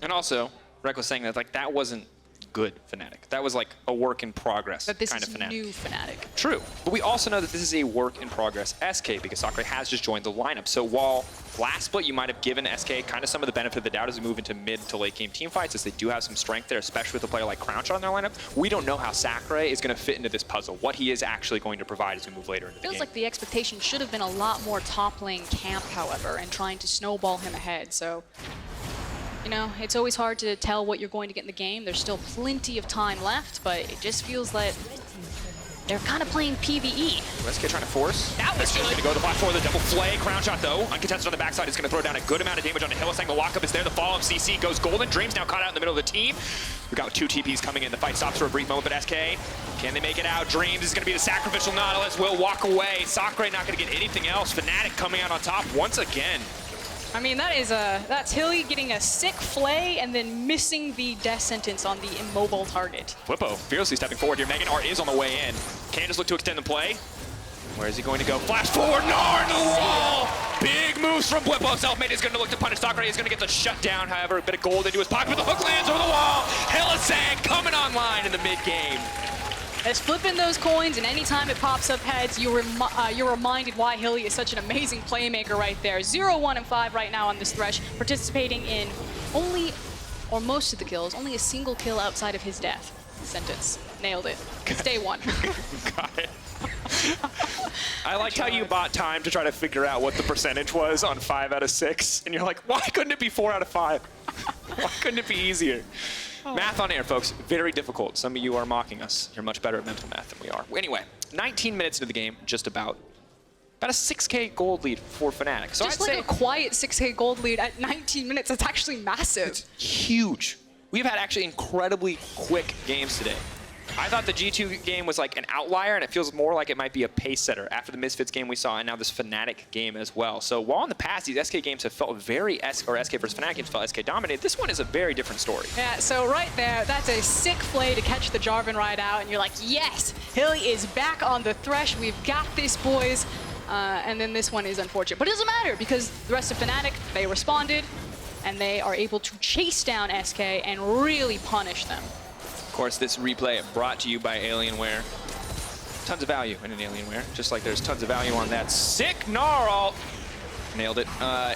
And also, Rekkles saying that that wasn't good Fnatic. That was like a work in progress kind of Fnatic. This is new Fnatic. True, but we also know that this is a work in progress SK because Sacre has just joined the lineup. So while last split you might have given SK kind of some of the benefit of the doubt as we move into mid to late game team fights, as they do have some strength there, especially with a player like Crownshot in their lineup, we don't know how Sacre is going to fit into this puzzle, what he is actually going to provide as we move later into the game. Feels like the expectation should have been a lot more top lane camp, however, and trying to snowball him ahead. So it's always hard to tell what you're going to get in the game. There's still plenty of time left, but it just feels like they're kind of playing PvE. SK trying to force. That was good. Going to go to the platform, the double flay. Crownshot, though, uncontested on the backside, is going to throw down a good amount of damage onto Hylissang. The lockup is there. The follow-up CC goes golden. Dreams now caught out in the middle of the team. We've got 2 TPs coming in. The fight stops for a brief moment, but SK, can they make it out? Dreams is going to be the sacrificial Nautilus. Will walk away. Sacre not going to get anything else. Fnatic coming out on top once again. I mean, that's Hilly getting a sick flay and then missing the death sentence on the immobile target. Bwipo fiercely stepping forward here. Megan R is on the way in. Can just look to extend the play. Where is he going to go? Flash forward, Gnar into the wall! Big moves from Bwipo. Selfmade is going to look to punish Sacre. He's going to get the shutdown, however. A bit of gold into his pocket, but the hook lands over the wall. Hylissang coming online in the mid-game. It's flipping those coins, and anytime it pops up heads, you're reminded why Hilly is such an amazing playmaker right there. 0, 1, and 5 right now on this Thresh, participating in only, or most of the kills, only a single kill outside of his death. Sentence. Nailed it. It's day 1. Got it. I liked how you bought time to try to figure out what the percentage was on 5 out of 6, and you're like, why couldn't it be 4 out of 5? Why couldn't it be easier? Math on air, folks, very difficult. Some of you are mocking us. You're much better at mental math than we are. Anyway, 19 minutes into the game, just about a 6K gold lead for Fnatic. So Just I'd like say a quiet 6K gold lead at 19 minutes, that's actually massive. it's huge. We've had actually incredibly quick games today. I thought the G2 game was like an outlier, and it feels more like it might be a pace setter after the Misfits game we saw, and now this Fnatic game as well. So while in the past these SK games have felt very SK versus Fnatic games felt SK dominated, this one is a very different story. Yeah, so right there, that's a sick play to catch the Jarvan right out, and you're like, yes, Hilly is back on the Thresh. We've got this, boys. And then this one is unfortunate, but it doesn't matter because the rest of Fnatic, they responded, and they are able to chase down SK and really punish them. Of course, this replay brought to you by Alienware. Tons of value in an Alienware, just like there's tons of value on that sick Gnar ult. Nailed it.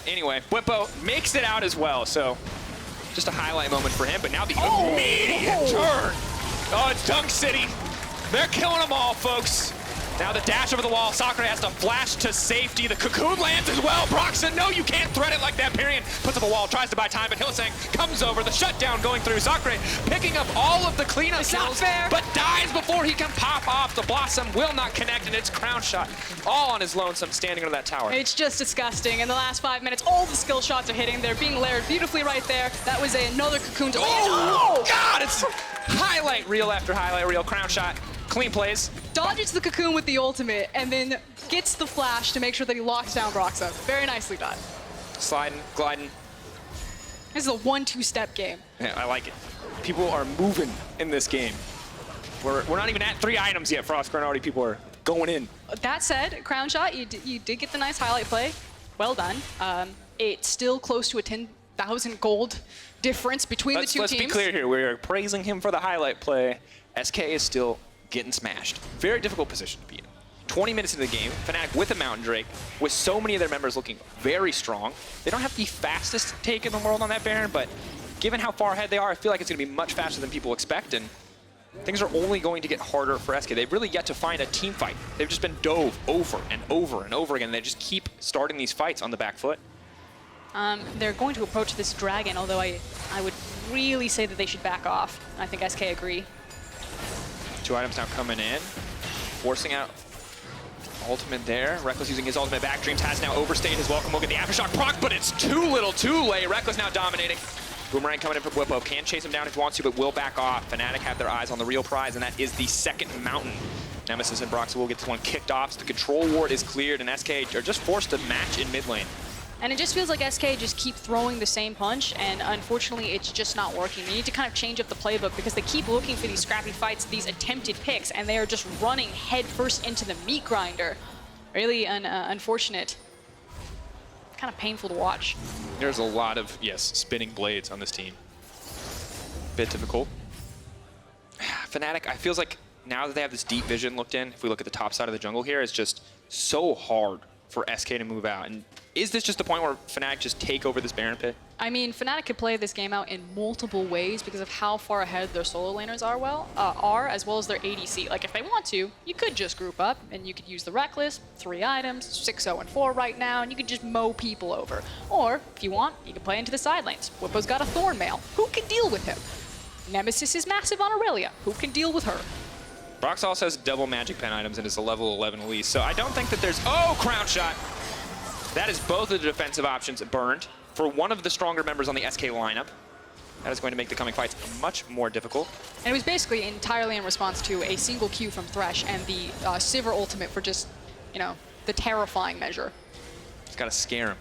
Anyway, Bwipo makes it out as well, so just a highlight moment for him, but now the immediate turn. Oh, it's Dunk City. They're killing them all, folks. Now the dash over the wall. Sacre has to flash to safety. The cocoon lands as well. Broxah, no, you can't thread it like that. Pirean puts up a wall, tries to buy time, but Hylissang comes over. The shutdown going through. Sacre picking up all of the cleanup kills, but dies before he can pop off. The Blossom will not connect, and it's Crownshot all on his lonesome, standing under that tower. It's just disgusting. In the last 5 minutes, all the skill shots are hitting. They're being layered beautifully right there. That was another cocoon to land. Oh, God, it's highlight reel after highlight reel. Crownshot, clean plays. Dodges the cocoon with the ultimate, and then gets the flash to make sure that he locks down Broxah. Very nicely done. Sliding, gliding. This is a 1-2 step game. Yeah, I like it. People are moving in this game. We're not even at 3 items yet, Froskurinn. Already people are going in. That said, Crownshot, you did get the nice highlight play. Well done. It's still close to a 10,000 gold difference between the two teams. Let's be clear here. We're praising him for the highlight play. SK is still getting smashed. Very difficult position to be in. 20 minutes into the game, Fnatic with a Mountain Drake, with so many of their members looking very strong. They don't have the fastest take in the world on that Baron, but given how far ahead they are, I feel like it's going to be much faster than people expect, and things are only going to get harder for SK. They've really yet to find a team fight. They've just been dove over and over and over again. They just keep starting these fights on the back foot. They're going to approach this dragon, although I would really say that they should back off. I think SK agree. 2 items now coming in, forcing out ultimate there. Rekkles using his ultimate back. Dreams has now overstayed his welcome. We'll get the Aftershock proc, but it's too little, too late. Rekkles now dominating. Boomerang coming in for Bwipo. Can chase him down if he wants to, but will back off. Fnatic have their eyes on the real prize, and that is the second mountain. Nemesis and Broxah will get this one kicked off. So the control ward is cleared, and SK are just forced to match in mid lane. And it just feels like SK just keep throwing the same punch, and unfortunately it's just not working. They need to kind of change up the playbook because they keep looking for these scrappy fights, these attempted picks, and they are just running headfirst into the meat grinder. Really unfortunate. Kind of painful to watch. There's a lot of, yes, spinning blades on this team. Bit difficult. Fnatic, I feels like now that they have this deep vision looked in, if we look at the top side of the jungle here, it's just so hard for SK to move out. And is this just the point where Fnatic just take over this Baron pit? I mean, Fnatic could play this game out in multiple ways because of how far ahead their solo laners are, as well as their ADC. Like, if they want to, you could just group up and you could use the Rekkles, 3 items, 6-0 and 4 right now, and you could just mow people over. Or, if you want, you can play into the side lanes. Bwipo's got a Thorn Mail. Who can deal with him? Nemesis is massive on Irelia. Who can deal with her? Broxah also has double Magic Pen items and is a level 11 Elise, so I don't think that there's... Oh, Crownshot! That is both of the defensive options burned for one of the stronger members on the SK lineup. That is going to make the coming fights much more difficult. And it was basically entirely in response to a single Q from Thresh and the Sivir ultimate for just, you know, the terrifying measure. Just got to scare him.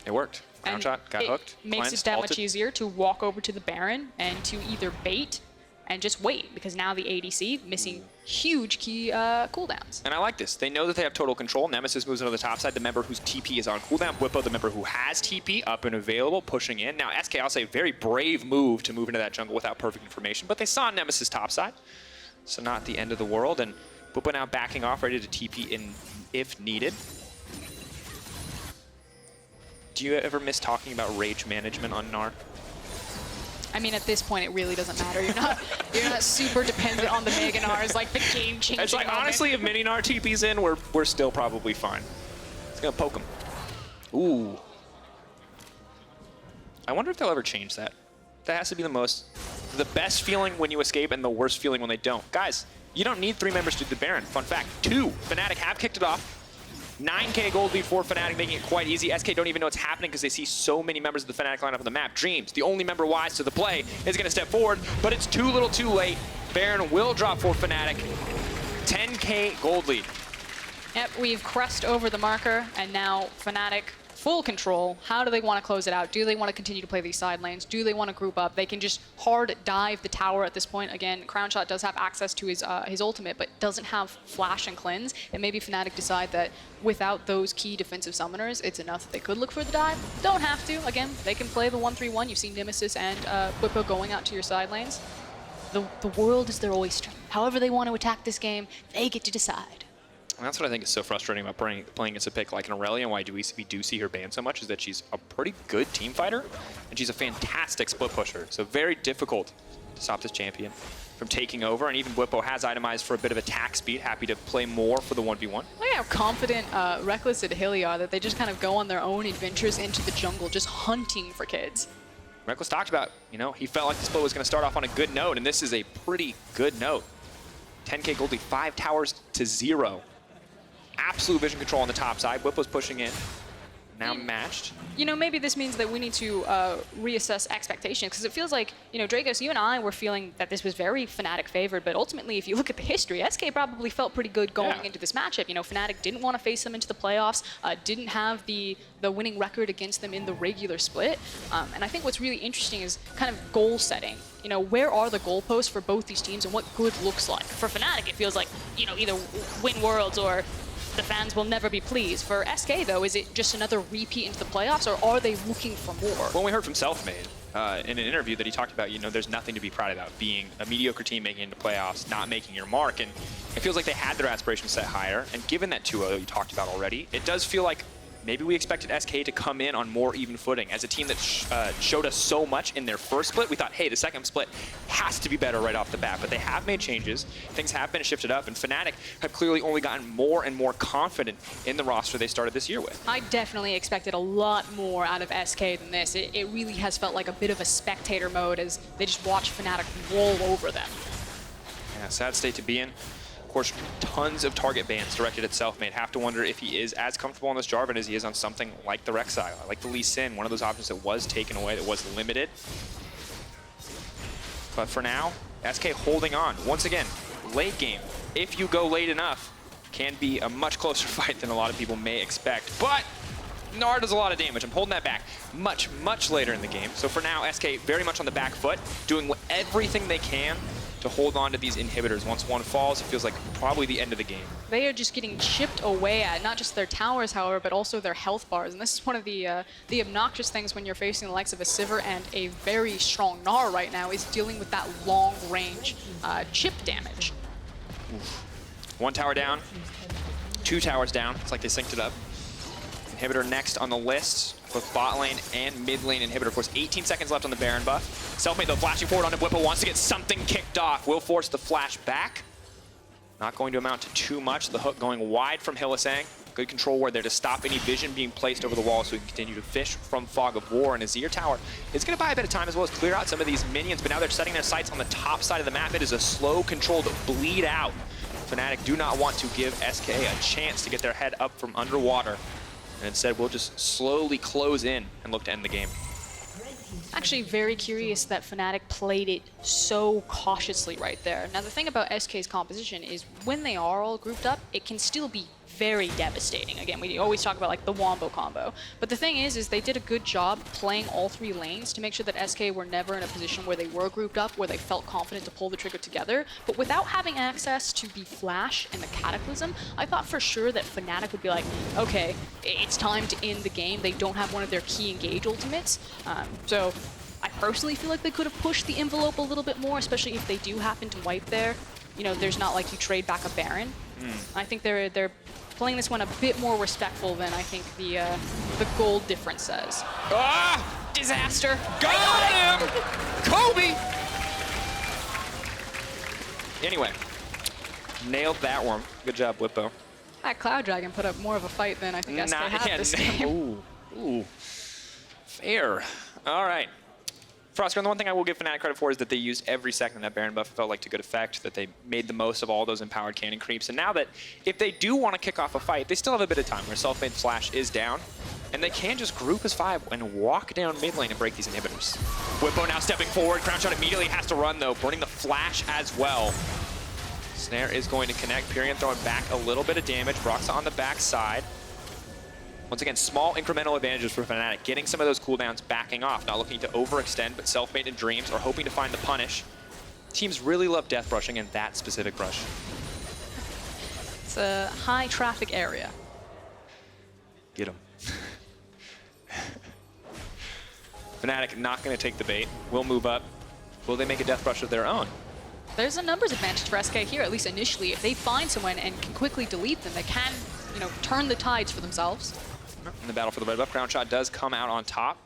It worked. Crownshot got hooked. Makes it that much easier to walk over to the Baron and to either bait and just wait, because now the ADC missing huge key cooldowns. And I like this. They know that they have total control. Nemesis moves onto the top side, the member whose TP is on cooldown. Bwipo, the member who has TP, up and available, pushing in. Now, SK, I'll say, very brave move to move into that jungle without perfect information, but they saw Nemesis top side, so not the end of the world. And Bwipo now backing off, ready to TP in if needed. Do you ever miss talking about rage management on Gnar? I mean, at this point, it really doesn't matter. You're not super dependent on the Mega Gnars, like the game-changing It's like, moment. honestly, if Mini Gnar TP's in, we're still probably fine. It's gonna poke him. Ooh. I wonder if they'll ever change that. That has to be the best feeling when you escape and the worst feeling when they don't. Guys, you don't need 3 members to do the Baron. Fun fact, 2. Fnatic have kicked it off. 9k gold lead for Fnatic, making it quite easy. SK don't even know what's happening because they see so many members of the Fnatic lineup on the map. Dreams, the only member wise to the play, is going to step forward, but it's too little too late. Baron will drop for Fnatic. 10k gold lead. Yep, we've crossed over the marker, and now Fnatic full control. How do they want to close it out? Do they want to continue to play these side lanes? Do they want to group up? They can just hard dive the tower at this point. Again, Crownshot does have access to his ultimate, but doesn't have flash and cleanse. And maybe Fnatic decide that without those key defensive summoners, it's enough that they could look for the dive. Don't have to. Again, they can play the 1-3-1. You've seen Nemesis and Bwipo going out to your side lanes. The world is their oyster. However they want to attack this game, they get to decide. And that's what I think is so frustrating about playing against a pick like an Irelia, and why we do see her banned so much, is that she's a pretty good team fighter, and she's a fantastic split pusher. So very difficult to stop this champion from taking over, and even Bwipo has itemized for a bit of attack speed, happy to play more for the 1v1. Look at how confident Rekkles and Hylissang are, that they just kind of go on their own adventures into the jungle, just hunting for kids. Rekkles talked about, he felt like the split was going to start off on a good note, and this is a pretty good note. 10k gold lead, 5 towers to 0. Absolute vision control on the top side. Bwipo's pushing in. Now matched. Maybe this means that we need to reassess expectations, because it feels like, Drakos, you and I were feeling that this was very Fnatic favored, but ultimately, if you look at the history, SK probably felt pretty good going into this matchup. Fnatic didn't want to face them into the playoffs, didn't have the winning record against them in the regular split. And I think what's really interesting is kind of goal setting. Where are the goalposts for both these teams and what good looks like? For Fnatic, it feels like, either win Worlds or the fans will never be pleased. For SK, though, is it just another repeat into the playoffs, or are they looking for more? Well, we heard from Selfmade in an interview that he talked about, there's nothing to be proud about, being a mediocre team making it into playoffs, not making your mark, and it feels like they had their aspirations set higher, and given that 2-0 you talked about already, it does feel like maybe we expected SK to come in on more even footing. As a team that showed us so much in their first split, we thought, hey, the second split has to be better right off the bat. But they have made changes. Things have been shifted up. And Fnatic have clearly only gotten more and more confident in the roster they started this year with. I definitely expected a lot more out of SK than this. It really has felt like a bit of a spectator mode as they just watch Fnatic roll over them. Yeah, sad state to be in. Of course, tons of target bans directed at Selfmade. Have to wonder if he is as comfortable on this Jarvan as he is on something like the Rek'Sai, like the Lee Sin, one of those options that was taken away, that was limited. But for now, SK holding on. Once again, late game, if you go late enough, can be a much closer fight than a lot of people may expect. But Gnar does a lot of damage. I'm holding that back much, much later in the game. So for now, SK very much on the back foot, doing everything they can to hold on to these inhibitors. Once one falls, it feels like probably the end of the game. They are just getting chipped away at, not just their towers, however, but also their health bars. And this is one of the obnoxious things when you're facing the likes of a Sivir and a very strong Gnar right now, is dealing with that long-range chip damage. Oof. 1 tower down, 2 towers down. It's like they synced it up. Inhibitor next on the list. Both bot lane and mid lane inhibitor. Of course, 18 seconds left on the Baron buff. Selfmade, though, flashing forward onto Bwipo, wants to get something kicked off. Will force the flash back. Not going to amount to too much. The hook going wide from Hylissang. Good control ward there to stop any vision being placed over the wall so he can continue to fish from Fog of War. And Azir Tower is going to buy a bit of time as well as clear out some of these minions, but now they're setting their sights on the top side of the map. It is a slow, controlled bleed out. Fnatic do not want to give SK a chance to get their head up from underwater. And instead, we'll just slowly close in and look to end the game. Actually very curious that Fnatic played it so cautiously right there. Now the thing about SK's composition is when they are all grouped up, it can still be very devastating. Again, we always talk about like the Wombo combo. But the thing is they did a good job playing all 3 lanes to make sure that SK were never in a position where they were grouped up, where they felt confident to pull the trigger together. But without having access to the Flash and the Cataclysm, I thought for sure that Fnatic would be like, okay, it's time to end the game. They don't have one of their key engage ultimates. So I personally feel like they could have pushed the envelope a little bit more, especially if they do happen to wipe there. You know, there's not like you trade back a Baron. I think they're playing this one a bit more respectful than I think the gold difference says. Ah! Disaster. Got him! Kobe! Anyway, nailed that one. Good job, Bwipo. That Cloud Dragon put up more of a fight than I think SK had this game. Ooh. Fair. All right. Froskurinn, the one thing I will give Fnatic credit for is that they used every second that Baron buff felt like to good effect, that they made the most of all those empowered cannon creeps. And now that if they do want to kick off a fight, they still have a bit of time where Selfmade Flash is down, and they can just group as 5 and walk down mid lane and break these inhibitors. Bwipo now stepping forward. Crownshot immediately has to run, though, burning the Flash as well. Snare is going to connect. Pirean throwing back a little bit of damage. Broxah on the back side. Once again, small incremental advantages for Fnatic, getting some of those cooldowns backing off, not looking to overextend, but Selfmade and Dreams are hoping to find the punish. Teams really love death brushing in that specific brush. It's a high traffic area. Get him. Fnatic not going to take the bait. Will move up. Will they make a death brush of their own? There's a numbers advantage for SK here, at least initially. If they find someone and can quickly delete them, they can, you know, turn the tides for themselves. In the battle for the red buff, Crownshot does come out on top.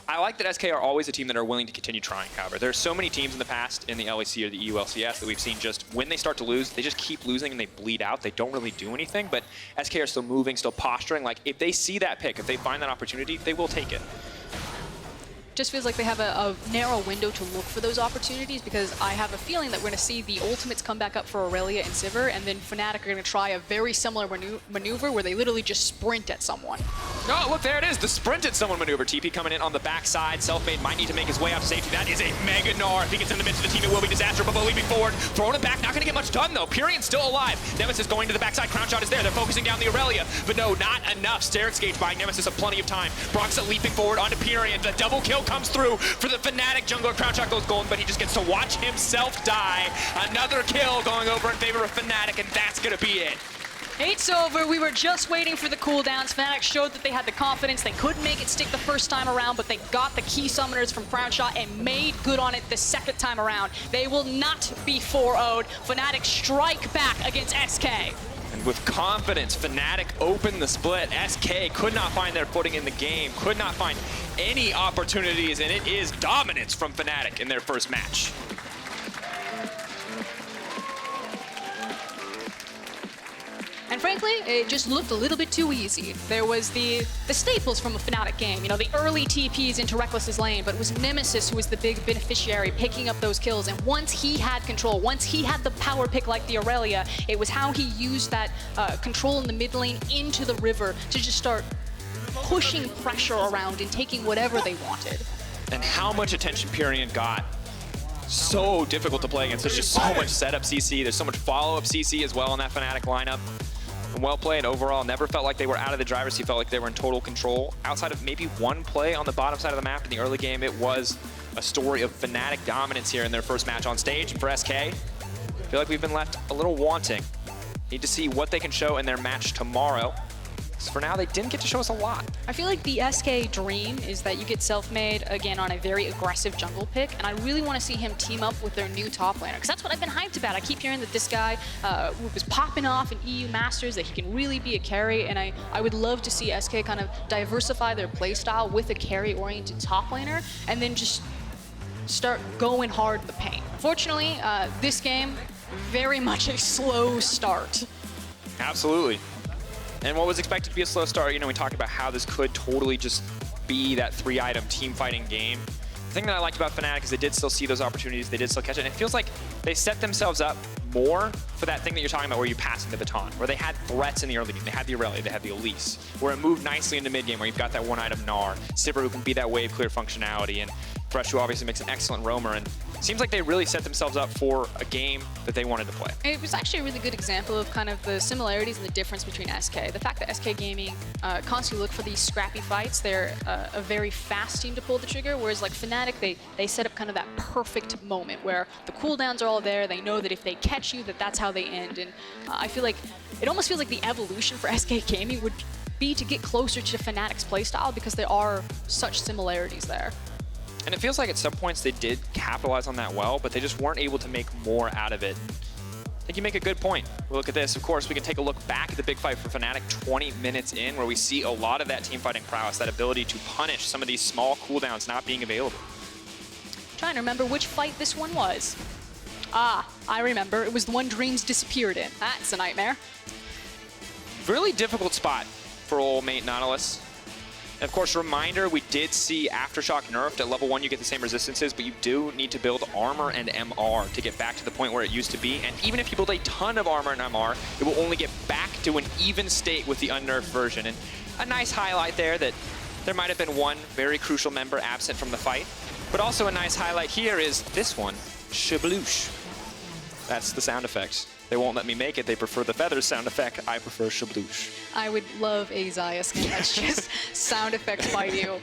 I like that SK are always a team that are willing to continue trying, however. There's so many teams in the past in the LEC or the EULCS that we've seen just when they start to lose, they just keep losing and they bleed out. They don't really do anything, but SK are still moving, still posturing. Like, if they see that pick, if they find that opportunity, they will take it. Just feels like they have a narrow window to look for those opportunities, because I have a feeling that we're going to see the ultimates come back up for Irelia and Sivir, and then Fnatic are going to try a very similar maneuver where they literally just sprint at someone. Oh, look, there it is. The sprint at someone maneuver. TP coming in on the backside. Selfmade might need to make his way out to safety. That is a mega Gnar. If he gets in the midst of the team, it will be disaster. But leaping forward, throwing it back, not going to get much done, though. Pirean's still alive. Nemesis going to the backside. Crownshot is there. They're focusing down the Irelia. But no, not enough. Sterex Gauge buying Nemesis of plenty of time. Broxah leaping forward onto Pirean. The double kill comes through for the Fnatic jungler. Crownshot goes golden, but he just gets to watch himself die. Another kill going over in favor of Fnatic, and that's going to be it. It's over. We were just waiting for the cooldowns. Fnatic showed that they had the confidence. They couldn't make it stick the first time around, but they got the key summoners from Crownshot and made good on it the second time around. They will not be 4-0'd. Fnatic strike back against SK. And with confidence, Fnatic opened the split. SK could not find their footing in the game, could not find any opportunities, and it is dominance from Fnatic in their first match. And frankly, it just looked a little bit too easy. There was the staples from a Fnatic game, you know, the early TPs into Rekkles' lane, but it was Nemesis who was the big beneficiary picking up those kills. And once he had control, once he had the power pick like the Irelia, it was how he used that control in the mid lane into the river to just start pushing pressure around and taking whatever they wanted. And how much attention Pirean got. So difficult to play against. There's just so much setup CC. There's so much follow-up CC as well in that Fnatic lineup. And well played overall. Never felt like they were out of the driver's seat. Felt like they were in total control. Outside of maybe one play on the bottom side of the map in the early game, it was a story of Fnatic dominance here in their first match on stage. And for SK, I feel like we've been left a little wanting. Need to see what they can show in their match tomorrow. For now, they didn't get to show us a lot. I feel like the SK dream is that you get Selfmade again on a very aggressive jungle pick, and I really want to see him team up with their new top laner, because that's what I've been hyped about. I keep hearing that this guy was popping off in EU Masters, that he can really be a carry, and I would love to see SK kind of diversify their playstyle with a carry-oriented top laner, and then just start going hard in the paint. Unfortunately, this game, very much a slow start. Absolutely. And what was expected to be a slow start, you know, we talked about how this could totally just be that 3-item team fighting game. The thing that I liked about Fnatic is they did still see those opportunities, they did still catch it, and it feels like they set themselves up more for that thing that you're talking about where you're passing the baton, where they had threats in the early game. They had the Irelia, they had the Elise, where it moved nicely into mid game, where you've got that 1-item Gnar, Sivir who can be that wave clear functionality, and Thresh who obviously makes an excellent roamer, and seems like they really set themselves up for a game that they wanted to play. It was actually a really good example of kind of the similarities and the difference between SK. The fact that SK Gaming constantly look for these scrappy fights. They're a very fast team to pull the trigger, whereas like Fnatic, they set up kind of that perfect moment where the cooldowns are all there. They know that if they catch you, that's how they end. And I feel like it almost feels like the evolution for SK Gaming would be to get closer to Fnatic's playstyle because there are such similarities there. And it feels like at some points they did capitalize on that well, but they just weren't able to make more out of it. I think you make a good point. We'll look at this. Of course, we can take a look back at the big fight for Fnatic 20 minutes in, where we see a lot of that team fighting prowess, that ability to punish some of these small cooldowns not being available. Trying to remember which fight this one was. Ah, I remember. It was the one Dreams disappeared in. That's a nightmare. Really difficult spot for old mate Nautilus. And of course, reminder, we did see Aftershock nerfed. At level 1, you get the same resistances, but you do need to build armor and MR to get back to the point where it used to be. And even if you build a ton of armor and MR, it will only get back to an even state with the unnerfed version. And a nice highlight there that there might have been one very crucial member absent from the fight. But also a nice highlight here is this one, shabloosh. That's the sound effect. They won't let me make it. They prefer the feathers sound effect. I prefer shabloosh. I would love a Xayah skin that's just sound effects by you.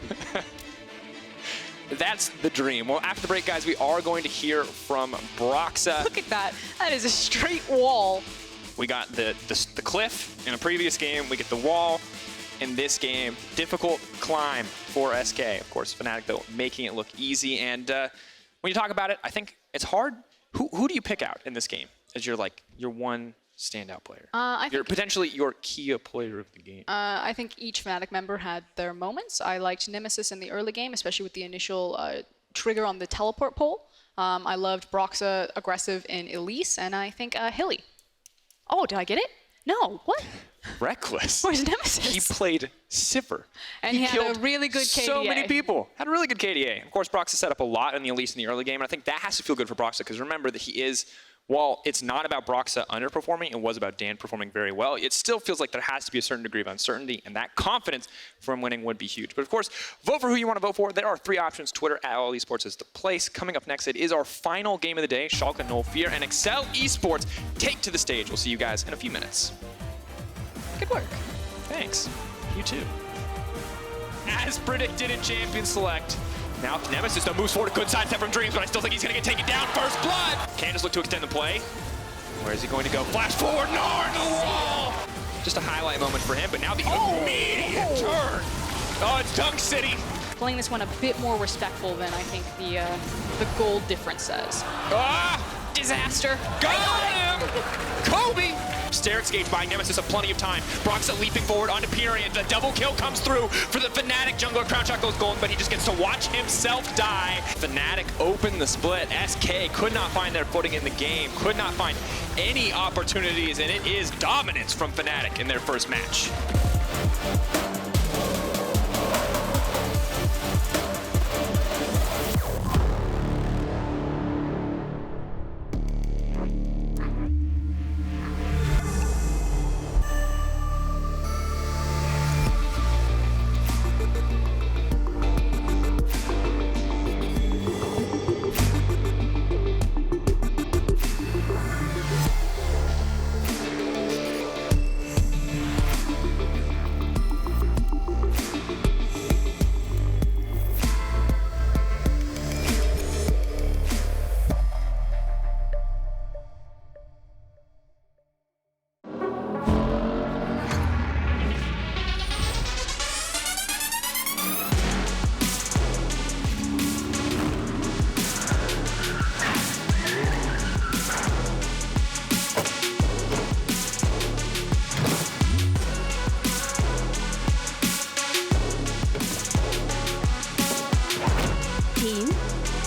That's the dream. Well, after the break, guys, we are going to hear from Broxah. Look at that. That is a straight wall. We got the cliff in a previous game. We get the wall in this game. Difficult climb for SK. Of course, Fnatic, though, making it look easy. And when you talk about it, I think it's hard. Who do you pick out in this game as your one standout player? Potentially your key player of the game. I think each Fnatic member had their moments. I liked Nemesis in the early game, especially with the initial trigger on the teleport pole. I loved Broxah aggressive in Elise, and I think Hilly. Oh, did I get it? No, what? Rekkles. Where's Nemesis? He played Sivir. And he had a really good KDA. So many people. Had a really good KDA. Of course, Broxah set up a lot in the Elise in the early game, and I think that has to feel good for Broxah, because remember that he is, while it's not about Broxah underperforming, it was about Dan performing very well, it still feels like there has to be a certain degree of uncertainty, and that confidence from winning would be huge. But of course, vote for who you want to vote for. There are 3 options. Twitter at All Esports is the place. Coming up next, it is our final game of the day. Sjokz and Fear and Excel Esports take to the stage. We'll see you guys in a few minutes. Good work. Thanks. You too. As predicted in Champion Select, now Nemesis though moves forward, a good side step from Dreams, but I still think he's going to get taken down. First blood! Can just look to extend the play. Where is he going to go? Flash forward, Gnar to the wall! Just a highlight moment for him, but now the immediate turn. Oh, it's Dunk City. Playing this one a bit more respectful than I think the gold difference says. Ah! Disaster. Got him! Kobe! Stair escaped by Nemesis of plenty of time. Broxah leaping forward onto Pirean. The double kill comes through for the Fnatic jungler. Crownshot goes golden, but he just gets to watch himself die. Fnatic open the split. SK could not find their footing in the game, could not find any opportunities, and it is dominance from Fnatic in their first match.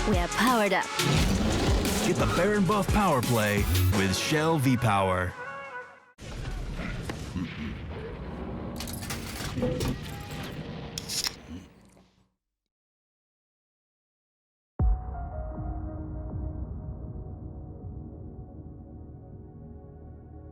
We are powered up. Get the Baron Buff Power Play with Shell V-Power.